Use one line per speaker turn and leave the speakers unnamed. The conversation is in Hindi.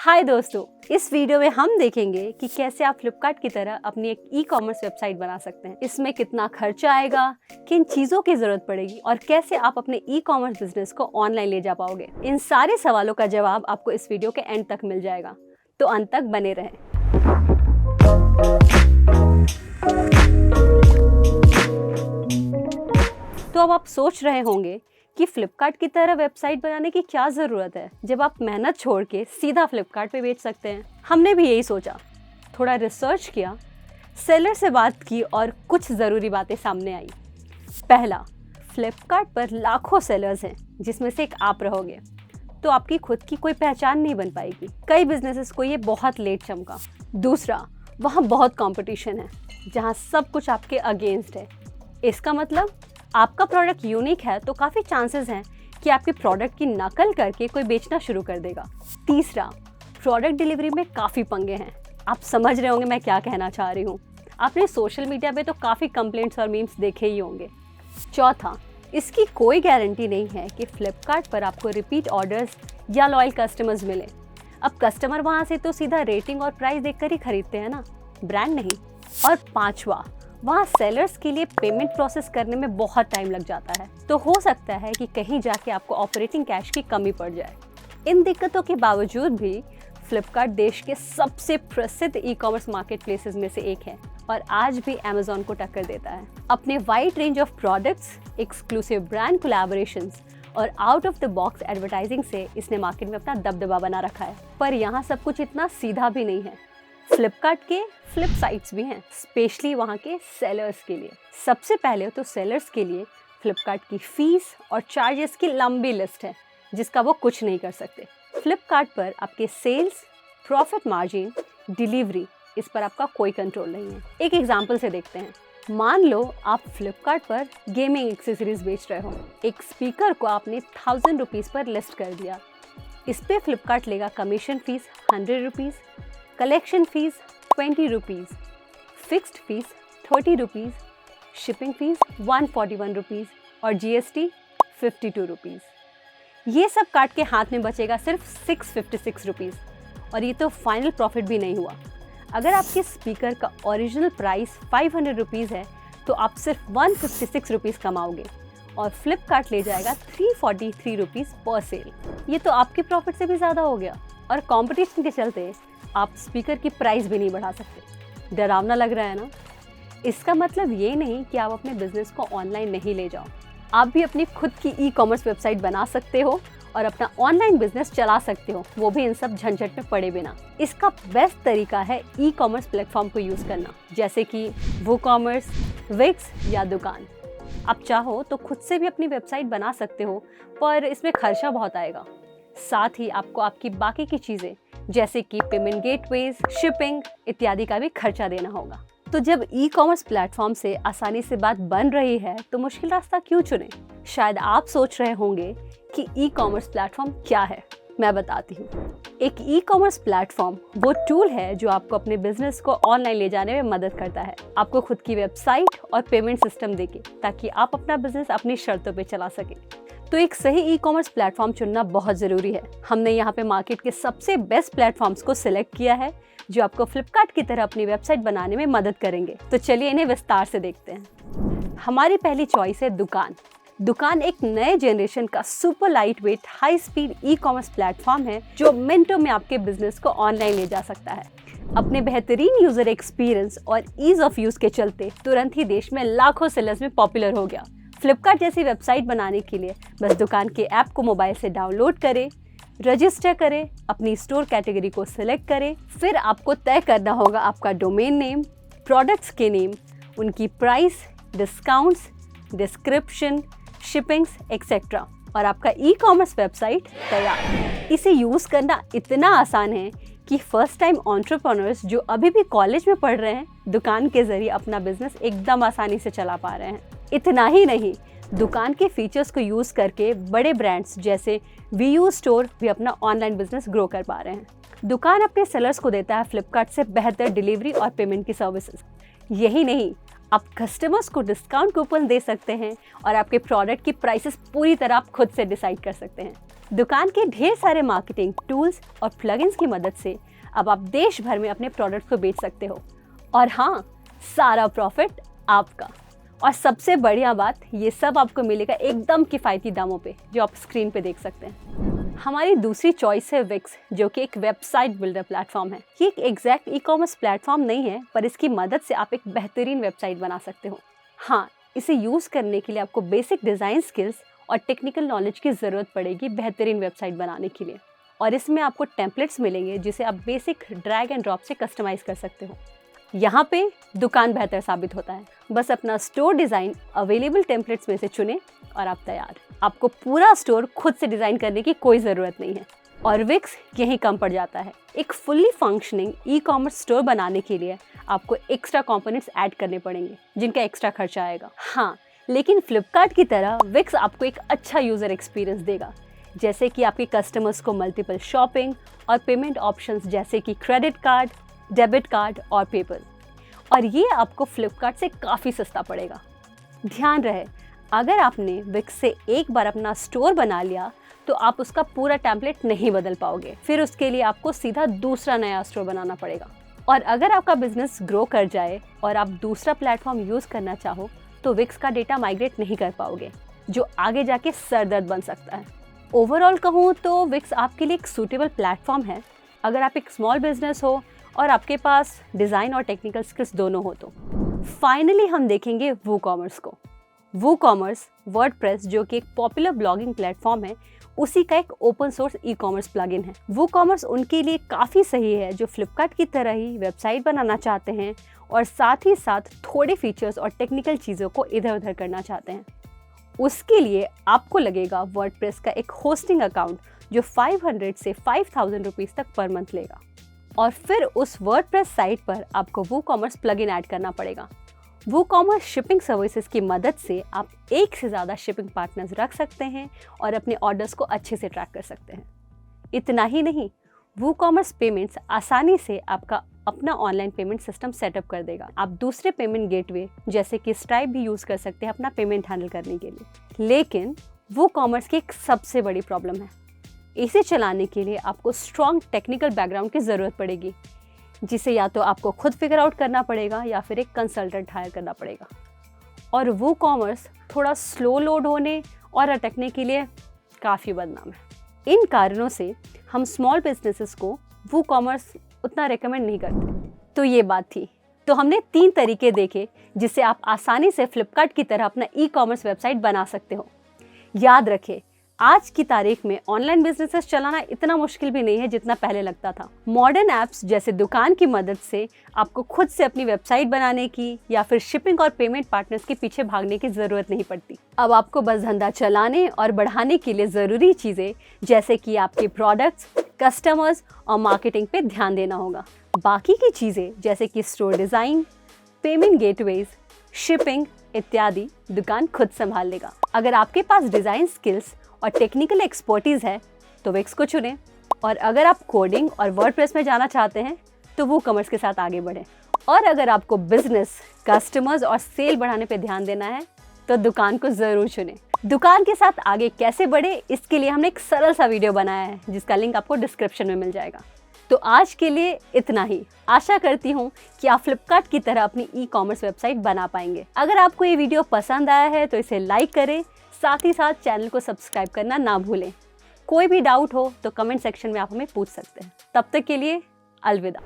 हाय दोस्तों, इस वीडियो में हम देखेंगे कि कैसे आप फ्लिपकार्ट की तरह अपनी एक ई कॉमर्स वेबसाइट बना सकते हैं। इसमें कितना खर्चा आएगा, किन चीजों की जरूरत पड़ेगी और कैसे आप अपने ई कॉमर्स बिजनेस को ऑनलाइन ले जा पाओगे। इन सारे सवालों का जवाब आपको इस वीडियो के एंड तक मिल जाएगा, तो अंत तक बने रहें। तो अब आप सोच रहे होंगे कि फ्लिपकार्ट की तरह वेबसाइट बनाने की क्या ज़रूरत है, जब आप मेहनत छोड़ के सीधा फ्लिपकार्ट पे बेच सकते हैं। हमने भी यही सोचा, थोड़ा रिसर्च किया, सेलर से बात की और कुछ ज़रूरी बातें सामने आई। पहला, फ्लिपकार्ट पर लाखों सेलर्स हैं, जिसमें से एक आप रहोगे, तो आपकी खुद की कोई पहचान नहीं बन पाएगी। कई बिजनेसेस को ये बहुत लेट चमका। दूसरा, वहाँ बहुत कंपटीशन है, जहाँ सब कुछ आपके अगेंस्ट है। इसका मतलब आपका प्रोडक्ट यूनिक है तो काफ़ी चांसेस हैं कि आपके प्रोडक्ट की नकल करके कोई बेचना शुरू कर देगा। तीसरा, प्रोडक्ट डिलीवरी में काफ़ी पंगे हैं। आप समझ रहे होंगे मैं क्या कहना चाह रही हूँ। आपने सोशल मीडिया पे तो काफ़ी कंप्लेंट्स और मीम्स देखे ही होंगे। चौथा, इसकी कोई गारंटी नहीं है कि फ्लिपकार्ट पर आपको रिपीट ऑर्डर्स या लॉयल कस्टमर्स मिले। अब कस्टमर वहाँ से तो सीधा रेटिंग और प्राइस देखकर ही खरीदते हैं ना, ब्रांड नहीं। और पाँचवा, वहाँ सेलर्स के लिए पेमेंट प्रोसेस करने में बहुत टाइम लग जाता है, तो हो सकता है कि कहीं जाके आपको ऑपरेटिंग कैश की कमी पड़ जाए। इन दिक्कतों के बावजूद भी फ्लिपकार्ट देश के सबसे प्रसिद्ध ई कॉमर्स मार्केट प्लेसेस में से एक है और आज भी अमेजॉन को टक्कर देता है। अपने wide range of products, exclusive brand collaborations और out of the box advertising से इसने मार्केट में अपना दबदबा बना रखा है। पर यहाँ सब कुछ इतना सीधा भी नहीं है। फ्लिपकार्ट के फ्लिप साइट्स भी हैं, स्पेशली वहाँ के सेलर्स के लिए। सबसे पहले तो सेलर्स के लिए फ्लिपकार्ट की फीस और चार्जेस की लंबी लिस्ट है, जिसका वो कुछ नहीं कर सकते। फ्लिपकार्ट पर आपके सेल्स, प्रॉफिट मार्जिन, डिलीवरी, इस पर आपका कोई कंट्रोल नहीं है। एक एग्जांपल से देखते हैं। मान लो आप फ्लिपकार्ट पर गेमिंग एक्सेसरीज बेच रहे हो। एक स्पीकर को आपने 1000 रुपीज़ पर लिस्ट कर दिया। इस पर फ्लिपकार्ट लेगा commission fees 100 rupees, collection fees 20 rupees, fixed fees 30 rupees, shipping fees 141 rupees और GST 52 रुपीज़। ये सब काट के हाथ में बचेगा सिर्फ 656 रुपीज़। और ये तो फाइनल प्रॉफिट भी नहीं हुआ। अगर आपके स्पीकर का ओरिजिनल प्राइस 500 रुपीज़ है तो आप सिर्फ 156 रुपीज़ कमाओगे और फ्लिपकार्ट ले जाएगा 343 रुपीज़ पर सेल। ये तो आपके प्रॉफिट से भी ज़्यादा हो गया। और कंपटीशन के चलते आप स्पीकर की प्राइस भी नहीं बढ़ा सकते। डरावना लग रहा है ना? इसका मतलब ये नहीं कि आप अपने बिजनेस को ऑनलाइन नहीं ले जाओ। आप भी अपनी खुद की ई कॉमर्स वेबसाइट बना सकते हो और अपना ऑनलाइन बिजनेस चला सकते हो, वो भी इन सब झंझट में पड़े बिना। इसका बेस्ट तरीका है ई कॉमर्स प्लेटफॉर्म को यूज़ करना, जैसे कि वूकॉमर्स, विक्स या दुकान। आप चाहो तो खुद से भी अपनी वेबसाइट बना सकते हो, पर इसमें खर्चा बहुत आएगा। साथ ही आपको आपकी बाकी की चीज़ें जैसे कि पेमेंट गेटवेज, शिपिंग इत्यादि का भी खर्चा देना होगा। तो जब ई कॉमर्स प्लेटफॉर्म से आसानी से बात बन रही है तो मुश्किल रास्ता क्यों चुने? शायद आप सोच रहे होंगे कि ई कॉमर्स प्लेटफॉर्म क्या है। मैं बताती हूँ। एक ई कॉमर्स प्लेटफॉर्म वो टूल है जो आपको अपने बिजनेस को ऑनलाइन ले जाने में मदद करता है, आपको खुद की वेबसाइट और पेमेंट सिस्टम देके, ताकि आप अपना बिजनेस अपनी शर्तों पे चला सके। तो एक सही ई कॉमर्स प्लेटफॉर्म चुनना बहुत ज़रूरी है। हमने यहाँ पे मार्केट के सबसे बेस्ट प्लेटफॉर्म्स को सिलेक्ट किया है, जो आपको फ्लिपकार्ट की तरह अपनी वेबसाइट बनाने में मदद करेंगे। तो चलिए इन्हें विस्तार से देखते हैं। हमारी पहली चॉइस है दुकान। दुकान एक नए जनरेशन का super light weight high speed e commerce platform है, जो मिनटों में आपके बिजनेस को ऑनलाइन ले जा सकता है। अपने बेहतरीन यूजर एक्सपीरियंस और ईज ऑफ यूज के चलते तुरंत ही देश में लाखों सेलर्स में पॉपुलर हो गया। फ्लिपकार्ट जैसी वेबसाइट बनाने के लिए बस दुकान के ऐप को मोबाइल से डाउनलोड करें, रजिस्टर करें, अपनी स्टोर कैटेगरी को सिलेक्ट करें, फिर आपको तय करना होगा आपका डोमेन नेम, प्रोडक्ट्स के नेम, उनकी price, discounts, description, shippings etcetera, और आपका ई कॉमर्स वेबसाइट तैयार। इसे यूज़ करना इतना आसान है कि फर्स्ट टाइम एंटरप्रेन्योर्स जो अभी भी कॉलेज में पढ़ रहे हैं, दुकान के जरिए अपना बिजनेस एकदम आसानी से चला पा रहे हैं। इतना ही नहीं, दुकान के फीचर्स को यूज़ करके बड़े ब्रांड्स जैसे VU स्टोर भी अपना ऑनलाइन बिजनेस ग्रो कर पा रहे हैं। दुकान अपने सेलर्स को देता है फ्लिपकार्ट से बेहतर डिलीवरी और पेमेंट की सर्विसेज। यही नहीं, आप कस्टमर्स को डिस्काउंट कूपन दे सकते हैं और आपके प्रोडक्ट की प्राइसेस पूरी तरह आप खुद से डिसाइड कर सकते हैं। दुकान के ढेर सारे मार्केटिंग टूल्स और प्लगइन्स की मदद से अब आप देश भर में अपने प्रोडक्ट्स को बेच सकते हो। और हाँ, सारा प्रॉफिट आपका। और सबसे बढ़िया बात, ये सब आपको मिलेगा एकदम किफ़ायती दामों पे, जो आप स्क्रीन पे देख सकते हैं। हमारी दूसरी चॉइस है विक्स, जो कि एक वेबसाइट बिल्डर प्लेटफॉर्म है। ये एक एग्जैक्ट ई कॉमर्स प्लेटफॉर्म नहीं है, पर इसकी मदद से आप एक बेहतरीन वेबसाइट बना सकते हो। हाँ, इसे यूज़ करने के लिए आपको बेसिक डिज़ाइन स्किल्स और टेक्निकल नॉलेज की ज़रूरत पड़ेगी बेहतरीन वेबसाइट बनाने के लिए। और इसमें आपको टेम्पलेट्स मिलेंगे जिसे आप बेसिक ड्रैग एंड ड्रॉप से कस्टमाइज कर सकते हो। यहाँ पे दुकान बेहतर साबित होता है। बस अपना स्टोर डिज़ाइन अवेलेबल टेम्पलेट्स में से चुनें और आप तैयार। आपको पूरा स्टोर खुद से डिज़ाइन करने की कोई ज़रूरत नहीं है। और विक्स यहीं कम पड़ जाता है। एक fully functioning e commerce store बनाने के लिए आपको एक्स्ट्रा कंपोनेंट्स ऐड करने पड़ेंगे, जिनका एक्स्ट्रा खर्चा आएगा। हाँ, लेकिन फ्लिपकार्ट की तरह विक्स आपको एक अच्छा यूज़र एक्सपीरियंस देगा, जैसे कि आपके कस्टमर्स को मल्टीपल शॉपिंग और पेमेंट ऑप्शंस जैसे कि क्रेडिट कार्ड, डेबिट कार्ड और पेपल। और ये आपको फ्लिपकार्ट से काफ़ी सस्ता पड़ेगा। ध्यान रहे, अगर आपने विक्स से एक बार अपना स्टोर बना लिया तो आप उसका पूरा टेम्पलेट नहीं बदल पाओगे। फिर उसके लिए आपको सीधा दूसरा नया स्टोर बनाना पड़ेगा। और अगर आपका बिजनेस ग्रो कर जाए और आप दूसरा प्लेटफॉर्म यूज़ करना चाहो तो विक्स का डेटा माइग्रेट नहीं कर पाओगे, जो आगे जाके सरदर्द बन सकता है। ओवरऑल कहूँ तो विक्स आपके लिए एक सूटेबल प्लेटफॉर्म है अगर आप एक स्मॉल बिजनेस हो और आपके पास डिज़ाइन और टेक्निकल स्किल्स दोनों हो तो। फाइनली हम देखेंगे वूकॉमर्स को। वूकॉमर्स वर्डप्रेस, जो कि एक पॉपुलर ब्लॉगिंग प्लेटफॉर्म है, उसी का एक open source e commerce plugin है। वूकॉमर्स उनके लिए काफ़ी सही है जो फ्लिपकार्ट की तरह ही वेबसाइट बनाना चाहते हैं और साथ ही साथ थोड़े फीचर्स और टेक्निकल चीज़ों को इधर उधर करना चाहते हैं। उसके लिए आपको लगेगा वर्डप्रेस का एक होस्टिंग अकाउंट जो 500 से 5000 रुपीज़ तक पर मंथ लेगा। और फिर उस वर्डप्रेस साइट पर आपको वूकॉमर्स प्लगइन ऐड करना पड़ेगा। वूकॉमर्स शिपिंग सर्विसेज की मदद से आप एक से ज़्यादा शिपिंग पार्टनर्स रख सकते हैं और अपने ऑर्डर्स को अच्छे से ट्रैक कर सकते हैं। इतना ही नहीं, वूकॉमर्स पेमेंट्स आसानी से आपका अपना ऑनलाइन पेमेंट सिस्टम सेटअप कर देगा। आप दूसरे पेमेंट गेटवे जैसे कि स्ट्राइप भी यूज़ कर सकते हैं अपना पेमेंट हैंडल करने के लिए। लेकिन वूकॉमर्स की एक सबसे बड़ी प्रॉब्लम है, इसे चलाने के लिए आपको स्ट्रॉन्ग टेक्निकल बैकग्राउंड की ज़रूरत पड़ेगी, जिसे या तो आपको खुद फिगर आउट करना पड़ेगा या फिर एक कंसल्टेंट हायर करना पड़ेगा। और वूकॉमर्स थोड़ा स्लो लोड होने और अटकने के लिए काफ़ी बदनाम है। इन कारणों से हम स्मॉल बिजनेसेस को वूकॉमर्स उतना रेकमेंड नहीं करते। तो ये बात थी। तो हमने 3 तरीके देखे जिससे आप आसानी से फ्लिपकार्ट की तरह अपना ई कॉमर्स वेबसाइट बना सकते हो। याद रखें, आज की तारीख में ऑनलाइन बिजनेसेस चलाना इतना मुश्किल भी नहीं है जितना पहले लगता था। मॉडर्न ऐप्स जैसे दुकान की मदद से आपको खुद से अपनी वेबसाइट बनाने की या फिर शिपिंग और पेमेंट पार्टनर्स के पीछे भागने की ज़रूरत नहीं पड़ती। अब आपको बस धंधा चलाने और बढ़ाने के लिए ज़रूरी चीज़ें जैसे कि आपके प्रोडक्ट्स, कस्टमर्स और मार्केटिंग पे ध्यान देना होगा। बाकी की चीज़ें जैसे कि store design, payment gateways, shipping इत्यादि दुकान खुद संभाल लेगा। अगर आपके पास डिज़ाइन स्किल्स और टेक्निकल एक्सपर्टीज़ है तो विक्स को चुनें। और अगर आप कोडिंग और वर्डप्रेस में जाना चाहते हैं तो वूकॉमर्स के साथ आगे बढ़ें। और अगर आपको बिजनेस, कस्टमर्स और सेल बढ़ाने पे ध्यान देना है तो दुकान को ज़रूर चुनें। दुकान के साथ आगे कैसे बढ़े, इसके लिए हमने एक सरल सा वीडियो बनाया है जिसका लिंक आपको डिस्क्रिप्शन में मिल जाएगा। तो आज के लिए इतना ही। आशा करती हूँ कि आप फ्लिपकार्ट की तरह अपनी ई कॉमर्स वेबसाइट बना पाएंगे। अगर आपको ये वीडियो पसंद आया है तो इसे लाइक करें, साथ ही साथ चैनल को सब्सक्राइब करना ना भूलें। कोई भी डाउट हो तो कमेंट सेक्शन में आप हमें पूछ सकते हैं। तब तक के लिए अलविदा।